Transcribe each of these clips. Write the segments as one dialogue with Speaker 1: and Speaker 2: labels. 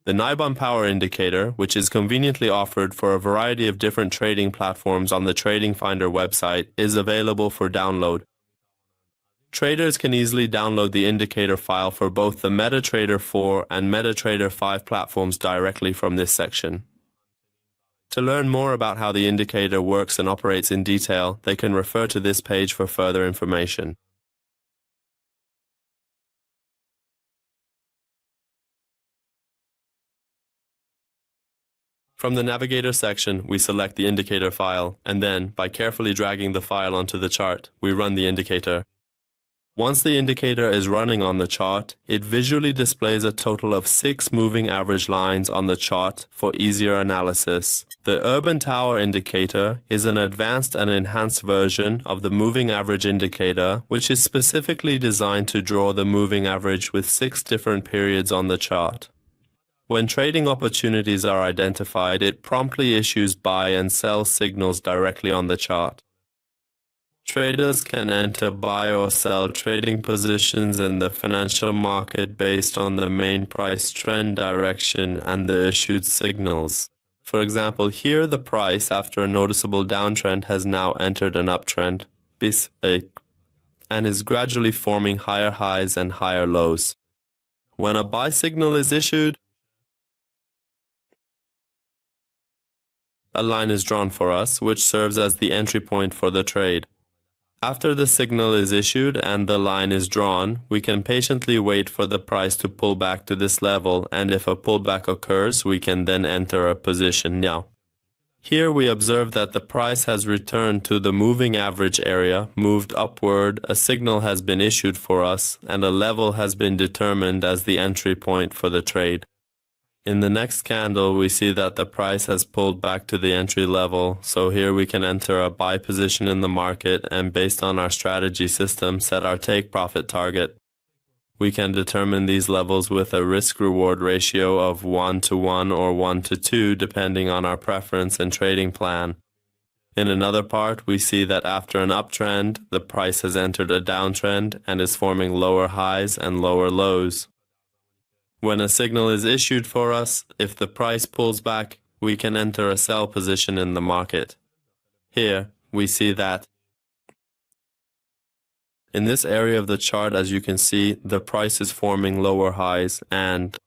Speaker 1: The Nibon Power Indicator, which is conveniently offered for a variety of different trading platforms on the TradingFinder website, is available for download. Traders can easily download the indicator file for both the MetaTrader 4 and MetaTrader 5 platforms directly from this section. To learn more about how the indicator works and operates in detail, they can refer to this page for further information. From the Navigator section, we select the indicator file, and then, by carefully dragging the file onto the chart, we run the indicator. Once the indicator is running on the chart, it visually displays a total of 6 moving average lines on the chart for easier analysis. The Urban Tower Indicator is an advanced and enhanced version of the moving average indicator, which is specifically designed to draw the moving average with 6 different periods on the chart. When trading opportunities are identified, it promptly issues buy and sell signals directly on the chart. Traders can enter buy or sell trading positions in the financial market based on the main price trend direction and the issued signals. For example, here the price, after a noticeable downtrend, has now entered an uptrend, and is gradually forming higher highs and higher lows. When a buy signal is issued, a line is drawn for us, which serves as the entry point for the trade. After the signal is issued and the line is drawn, we can patiently wait for the price to pull back to this level, and if a pullback occurs, we can then enter a position now. Here we observe that the price has returned to the moving average area, moved upward, a signal has been issued for us, and a level has been determined as the entry point for the trade. In the next candle, we see that the price has pulled back to the entry level, so here we can enter a buy position in the market and, based on our strategy system, set our take profit target. We can determine these levels with a risk-reward ratio of 1:1 or 1:2 depending on our preference and trading plan. In another part, we see that after an uptrend, the price has entered a downtrend and is forming lower highs and lower lows. When a signal is issued for us, if the price pulls back, we can enter a sell position in the market. Here, we see that in this area of the chart, as you can see, the price is forming lower highs, and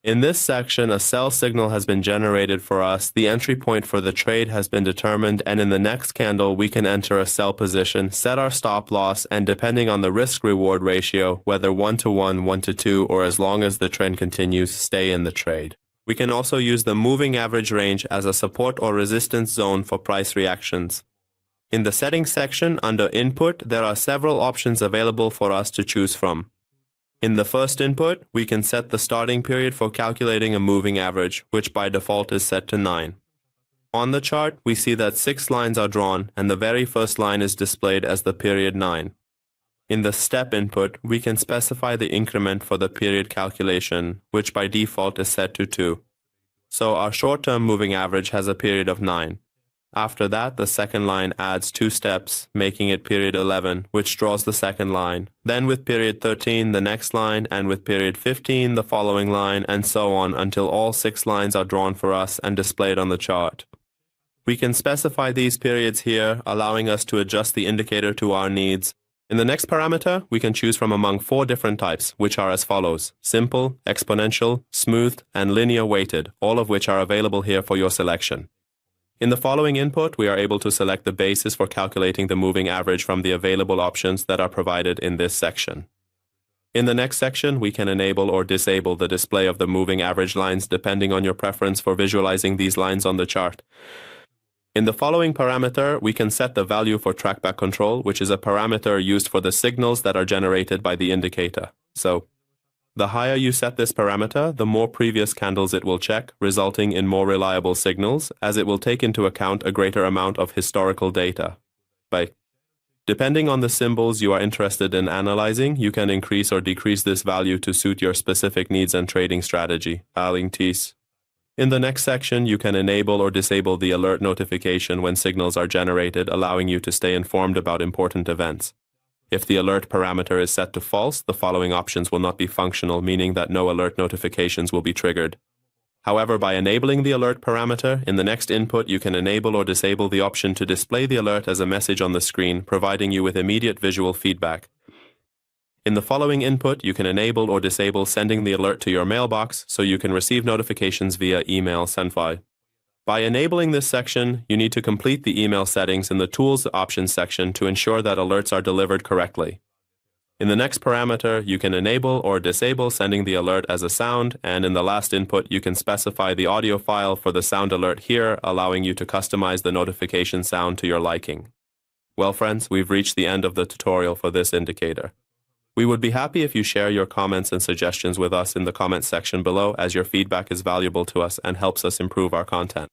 Speaker 1: in this section, a sell signal has been generated for us, the entry point for the trade has been determined, and in the next candle, we can enter a sell position, set our stop loss, and depending on the risk-reward ratio, whether 1:1, 1:2, or as long as the trend continues, stay in the trade. We can also use the moving average range as a support or resistance zone for price reactions. In the settings section, under Input, there are several options available for us to choose from. In the first input, we can set the starting period for calculating a moving average, which by default is set to 9. On the chart, we see that 6 lines are drawn, and the very first line is displayed as the period 9. In the step input, we can specify the increment for the period calculation, which by default is set to 2. So our short-term moving average has a period of 9. After that, the second line adds 2 steps, making it period 11, which draws the second line. Then with period 13, the next line, and with period 15, the following line, and so on until all 6 lines are drawn for us and displayed on the chart. We can specify these periods here, allowing us to adjust the indicator to our needs. In the next parameter, we can choose from among 4 different types, which are as follows: simple, exponential, smoothed, and linear weighted, all of which are available here for your selection. In the following input, we are able to select the basis for calculating the moving average from the available options that are provided in this section. In the next section, we can enable or disable the display of the moving average lines depending on your preference for visualizing these lines on the chart. In the following parameter, we can set the value for trackback control, which is a parameter used for the signals that are generated by the indicator. So, the higher you set this parameter, the more previous candles it will check, resulting in more reliable signals, as it will take into account a greater amount of historical data. Depending on the symbols you are interested in analyzing, you can increase or decrease this value to suit your specific needs and trading strategy. In the next section, you can enable or disable the alert notification when signals are generated, allowing you to stay informed about important events. If the alert parameter is set to false, the following options will not be functional, meaning that no alert notifications will be triggered. However, by enabling the alert parameter, in the next input you can enable or disable the option to display the alert as a message on the screen, providing you with immediate visual feedback. In the following input, you can enable or disable sending the alert to your mailbox so you can receive notifications via email Shopify. By enabling this section, you need to complete the email settings in the Tools Options section to ensure that alerts are delivered correctly. In the next parameter, you can enable or disable sending the alert as a sound, and in the last input, you can specify the audio file for the sound alert here, allowing you to customize the notification sound to your liking. Well, friends, we've reached the end of the tutorial for this indicator. We would be happy if you share your comments and suggestions with us in the comment section below, as your feedback is valuable to us and helps us improve our content.